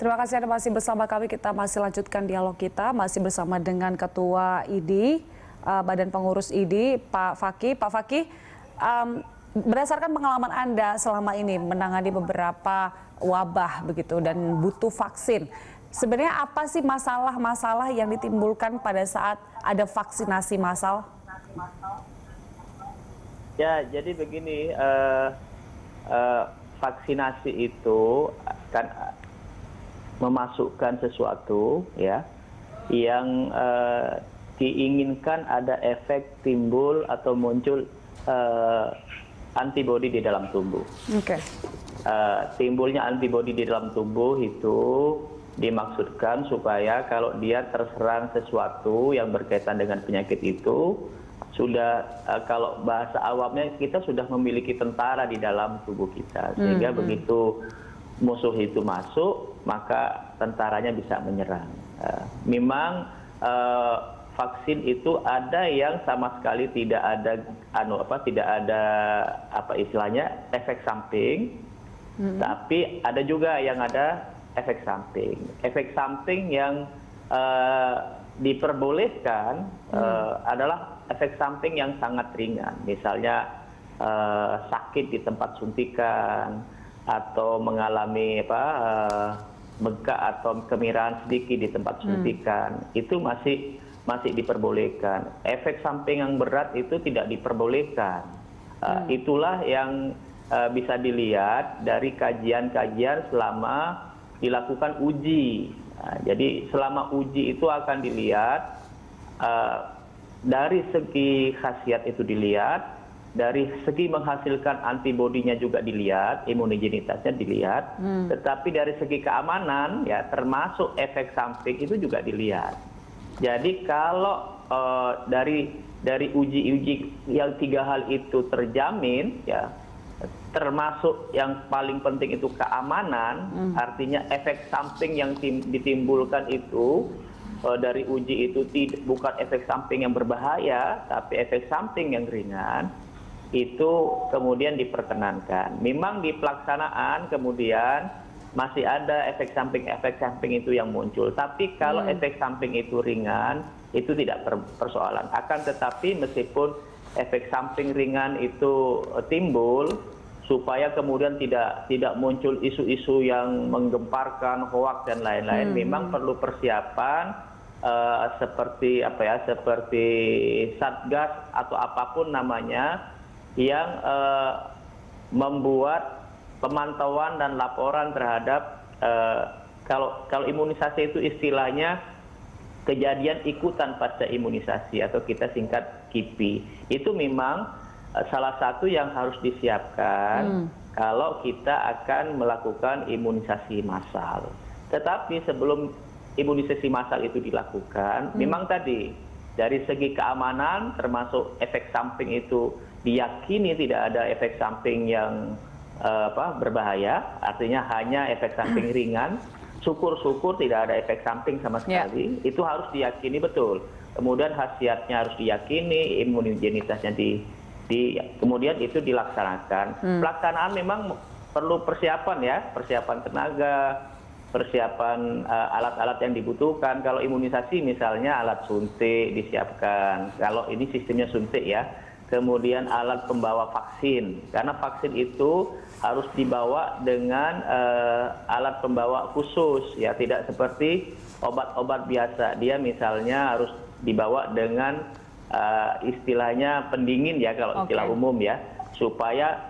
Terima kasih Anda masih bersama kami. Kita masih lanjutkan dialog kita, masih bersama dengan Ketua ID, Badan Pengurus ID, Pak Fakih. Pak Fakih, berdasarkan pengalaman Anda selama ini menangani beberapa wabah begitu dan butuh vaksin, sebenarnya apa sih masalah-masalah yang ditimbulkan pada saat ada vaksinasi massal? Ya, jadi begini, vaksinasi itu kan memasukkan sesuatu ya yang diinginkan ada efek timbul atau muncul antibodi di dalam tubuh. Oke. Timbulnya antibodi di dalam tubuh itu dimaksudkan supaya kalau dia terserang sesuatu yang berkaitan dengan penyakit itu sudah kalau bahasa awamnya kita sudah memiliki tentara di dalam tubuh kita, sehingga begitu musuh itu masuk maka tentaranya bisa menyerang. Memang vaksin itu ada yang sama sekali tidak ada istilahnya efek samping, tapi ada juga yang ada efek samping. Efek samping yang diperbolehkan adalah efek samping yang sangat ringan, misalnya sakit di tempat suntikan atau mengalami bengkak atau kemirahan sedikit di tempat suntikan, itu masih diperbolehkan. Efek samping yang berat itu tidak diperbolehkan. Itulah yang bisa dilihat dari kajian-kajian selama dilakukan uji. Jadi selama uji itu akan dilihat dari segi khasiat itu dilihat, dari segi menghasilkan antibodinya juga dilihat, imunogenitasnya dilihat, tetapi dari segi keamanan ya termasuk efek samping itu juga dilihat. Jadi kalau dari uji-uji yang 3 hal itu terjamin ya, termasuk yang paling penting itu keamanan, artinya efek samping yang ditimbulkan itu dari uji itu bukan efek samping yang berbahaya, tapi efek samping yang ringan, itu kemudian diperkenankan. Memang di pelaksanaan kemudian masih ada efek samping itu yang muncul. Tapi kalau efek samping itu ringan, itu tidak persoalan. Akan tetapi meskipun efek samping ringan itu timbul, supaya kemudian tidak muncul isu-isu yang menggemparkan, hoaks dan lain-lain, memang perlu persiapan seperti seperti satgas atau apapun namanya yang membuat pemantauan dan laporan terhadap kalau imunisasi itu istilahnya kejadian ikutan pasca imunisasi atau kita singkat KIPI. Itu memang salah satu yang harus disiapkan kalau kita akan melakukan imunisasi massal. Tetapi sebelum imunisasi massal itu dilakukan, memang tadi dari segi keamanan termasuk efek samping itu diyakini tidak ada efek samping yang berbahaya, artinya hanya efek samping ringan. Syukur-syukur tidak ada efek samping sama sekali, itu harus diyakini betul. Kemudian khasiatnya harus diyakini, imunogenitasnya kemudian itu dilaksanakan. Pelaksanaan memang perlu persiapan ya, persiapan tenaga, persiapan alat-alat yang dibutuhkan. Kalau imunisasi misalnya alat suntik disiapkan, kalau ini sistemnya suntik ya. Kemudian alat pembawa vaksin, karena vaksin itu harus dibawa dengan alat pembawa khusus ya, tidak seperti obat-obat biasa. Dia misalnya harus dibawa dengan istilahnya pendingin ya, kalau istilah umum ya, supaya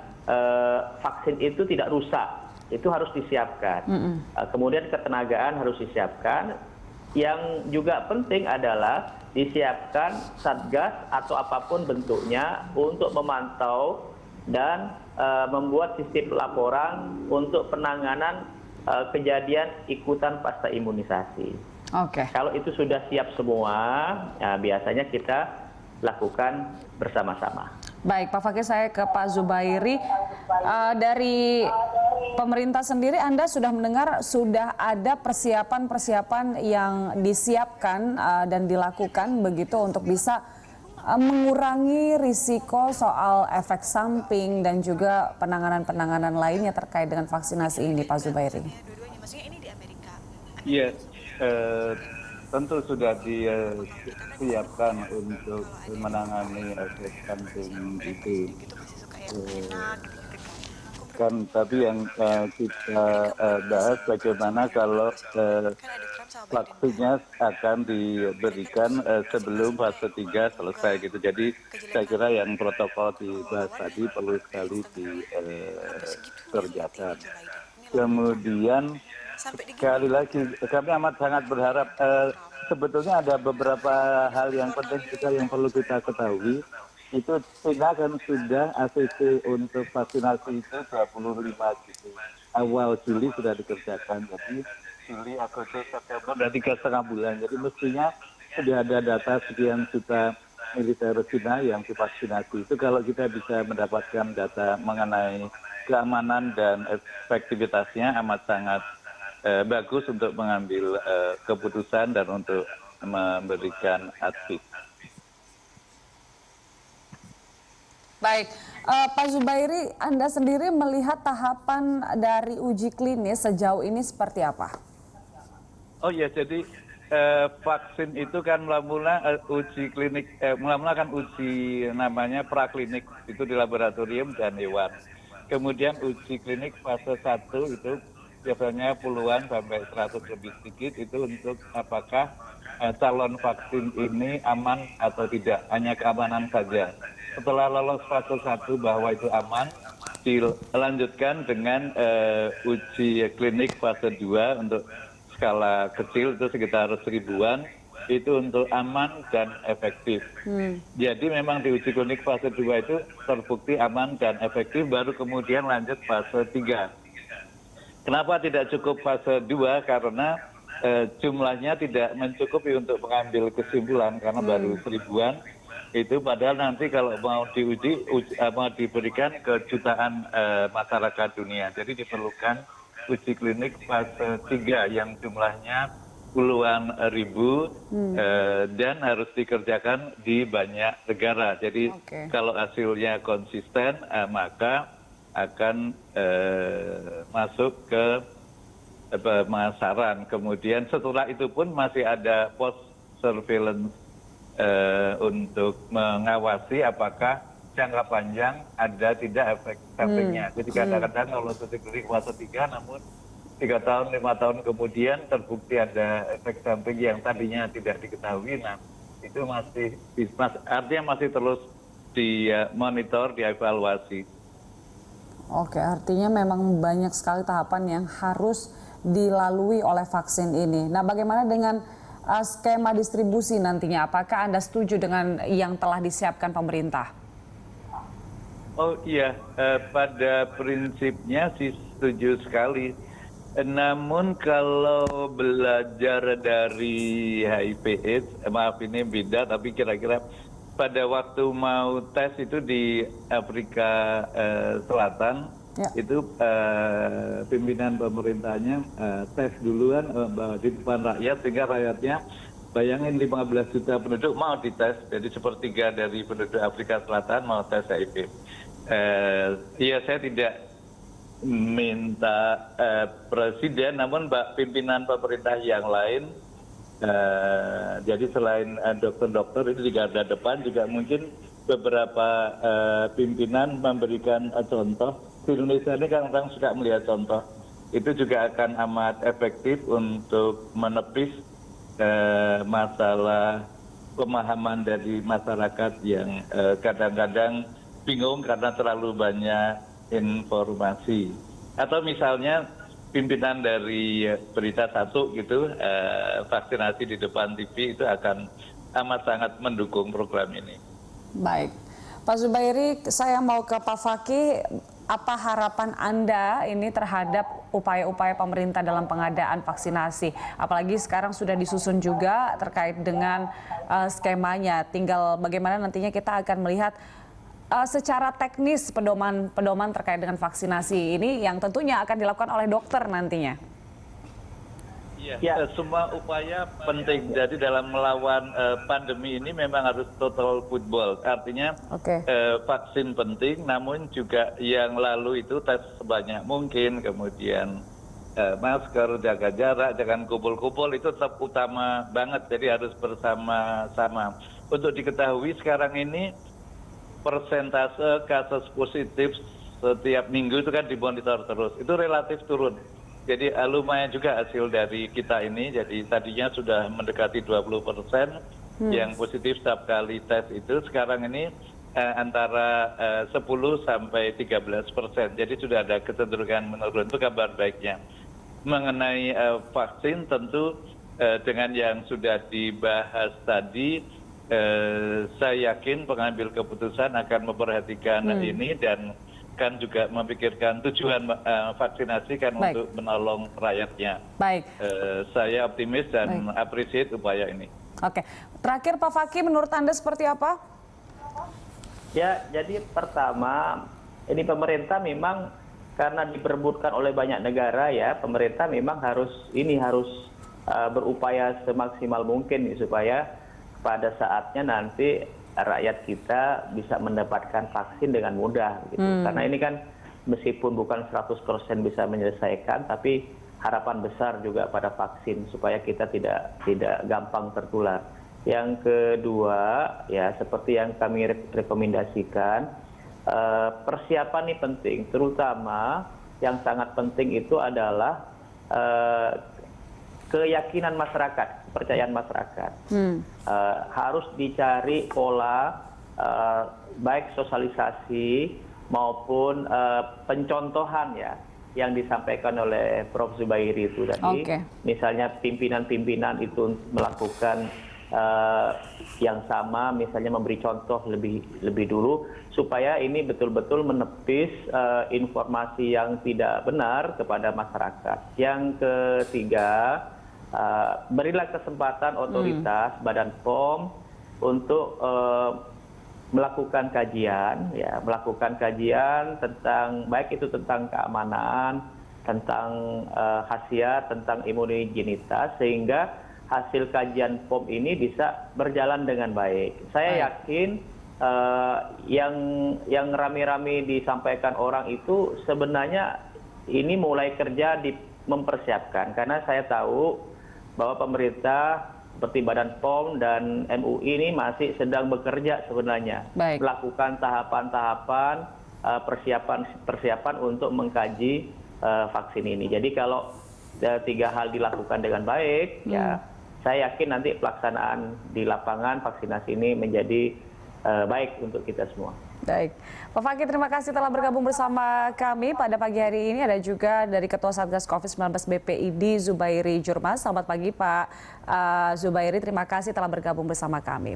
vaksin itu tidak rusak. Itu harus disiapkan. Kemudian ketenagaan harus disiapkan. Yang juga penting adalah disiapkan satgas atau apapun bentuknya untuk memantau dan membuat sistem laporan untuk penanganan kejadian ikutan pasca imunisasi. Kalau itu sudah siap semua, ya biasanya kita lakukan bersama-sama. Baik, Pak Fakih, saya ke Pak Zubairi. Dari pemerintah sendiri, Anda sudah mendengar sudah ada persiapan-persiapan yang disiapkan dan dilakukan begitu untuk bisa mengurangi risiko soal efek samping dan juga penanganan-penanganan lainnya terkait dengan vaksinasi ini, Pak Zubairi. Iya, tentu sudah disiapkan untuk menangani efek samping itu. Eh, Kan tadi yang kita bahas bagaimana kalau vaksinnya akan diberikan sebelum fase 3 selesai gitu. Jadi saya kira yang protokol dibahas tadi perlu sekali dikerjakan. Kemudian sekali lagi kami amat sangat berharap sebetulnya ada beberapa hal yang penting juga yang perlu kita ketahui. Itu China kan sudah ACC untuk vaksinasi itu 25 gitu. Awal Juli sudah dikerjakan. Jadi Juli, Agustus, September dan 3,5 bulan. Jadi mestinya sudah ada data sekian juta militer China yang divaksinasi. Itu kalau kita bisa mendapatkan data mengenai keamanan dan efektivitasnya amat sangat bagus untuk mengambil keputusan dan untuk memberikan advice. Baik, Pak Zubairi, Anda sendiri melihat tahapan dari uji klinis sejauh ini seperti apa? Oh ya, jadi vaksin itu kan mula-mula uji klinik, mula-mula kan uji namanya praklinik itu di laboratorium dan hewan. Kemudian uji klinik fase 1 itu biasanya puluhan sampai 100 lebih sedikit itu untuk apakah calon vaksin ini aman atau tidak, hanya keamanan saja. Setelah lolos fase 1 bahwa itu aman, dilanjutkan dengan uji klinik fase 2 untuk skala kecil itu sekitar 1000-an, itu untuk aman dan efektif. Jadi memang di uji klinik fase 2 itu terbukti aman dan efektif, baru kemudian lanjut fase 3. Kenapa tidak cukup fase 2? Karena jumlahnya tidak mencukupi untuk mengambil kesimpulan, karena baru 1000-an. Itu padahal nanti kalau mau diuji mau diberikan ke jutaan masyarakat dunia. Jadi diperlukan uji klinik fase 3 yang jumlahnya puluhan ribu dan harus dikerjakan di banyak negara. Jadi kalau hasilnya konsisten maka akan masuk ke pemasaran. Kemudian setelah itu pun masih ada post surveillance untuk mengawasi apakah jangka panjang ada tidak efek sampingnya. Jadi kadang-kadang kalau uji klinik fase 3 namun 3 tahun, 5 tahun kemudian terbukti ada efek samping yang tadinya tidak diketahui. Nah, itu artinya masih terus dimonitor, dievaluasi. Oke, artinya memang banyak sekali tahapan yang harus dilalui oleh vaksin ini. Nah, bagaimana dengan skema distribusi nantinya? Apakah Anda setuju dengan yang telah disiapkan pemerintah? Oh iya, pada prinsipnya sih setuju sekali. Namun kalau belajar dari HIV/AIDS, maaf ini beda, tapi kira-kira pada waktu mau tes itu di Afrika Selatan, itu pimpinan pemerintahnya tes duluan di depan rakyat, sehingga rakyatnya bayangin 15 juta penduduk mau dites, jadi sepertiga dari penduduk Afrika Selatan mau tes HIV. Iya, saya tidak minta presiden, namun pimpinan pemerintah yang lain, jadi selain dokter-dokter itu di garda depan juga mungkin beberapa pimpinan memberikan contoh. Di Indonesia ini kan orang suka melihat contoh, itu juga akan amat efektif untuk menepis masalah pemahaman dari masyarakat yang kadang-kadang bingung karena terlalu banyak informasi. Atau misalnya pimpinan dari Berita Satu gitu, vaksinasi di depan TV itu akan amat sangat mendukung program ini. Baik, Pak Zubairi, saya mau ke Pak Fakih. Apa harapan Anda ini terhadap upaya-upaya pemerintah dalam pengadaan vaksinasi? Apalagi sekarang sudah disusun juga terkait dengan skemanya. Tinggal bagaimana nantinya kita akan melihat secara teknis pedoman terkait dengan vaksinasi ini yang tentunya akan dilakukan oleh dokter nantinya. Ya, semua upaya penting. Jadi dalam melawan pandemi ini memang harus total football. Artinya vaksin penting, namun juga yang lalu itu tes sebanyak mungkin, kemudian masker, jaga jarak, jangan kumpul-kumpul, itu tetap utama banget. Jadi harus bersama-sama. Untuk diketahui sekarang ini persentase kasus positif setiap minggu itu kan dimonitor terus. Itu relatif turun. Jadi lumayan juga hasil dari kita ini. Jadi tadinya sudah mendekati 20% yang positif setiap kali tes itu. Sekarang ini antara 10 sampai 13%. Jadi sudah ada kecenderungan menurun. Itu kabar baiknya. Mengenai vaksin tentu dengan yang sudah dibahas tadi, saya yakin pengambil keputusan akan memperhatikan ini dan kan juga memikirkan tujuan vaksinasi kan untuk menolong rakyatnya. Baik. Saya optimis dan appreciate upaya ini. Oke, terakhir Pak Fakih, menurut Anda seperti apa? Ya, jadi pertama ini pemerintah memang karena diperebutkan oleh banyak negara ya, pemerintah memang harus berupaya semaksimal mungkin supaya pada saatnya nanti rakyat kita bisa mendapatkan vaksin dengan mudah gitu. Karena ini kan meskipun bukan 100% bisa menyelesaikan, tapi harapan besar juga pada vaksin supaya kita tidak gampang tertular. Yang kedua ya seperti yang kami rekomendasikan, persiapan ini penting, terutama yang sangat penting itu adalah keyakinan masyarakat, kepercayaan masyarakat. Harus dicari pola baik sosialisasi maupun pencontohan ya yang disampaikan oleh Prof. Zubairi itu tadi. Misalnya pimpinan-pimpinan itu melakukan yang sama, misalnya memberi contoh lebih dulu supaya ini betul-betul menepis informasi yang tidak benar kepada masyarakat. Yang ketiga, berilah kesempatan otoritas Badan POM untuk melakukan kajian tentang baik itu tentang keamanan, tentang khasiat, tentang imunogenitas sehingga hasil kajian POM ini bisa berjalan dengan baik. Saya yakin yang rame-rame disampaikan orang itu sebenarnya ini mulai kerja mempersiapkan, karena saya tahu bahwa pemerintah seperti Badan POM dan MUI ini masih sedang bekerja sebenarnya, melakukan tahapan-tahapan persiapan untuk mengkaji vaksin ini. Jadi kalau 3 hal dilakukan dengan baik, ya saya yakin nanti pelaksanaan di lapangan vaksinasi ini menjadi baik untuk kita semua. Baik, Pak Fakih terima kasih telah bergabung bersama kami pada pagi hari ini. Ada juga dari Ketua Satgas COVID-19 BPID Zubairi Jurmas. Selamat pagi Pak Zubairi, terima kasih telah bergabung bersama kami.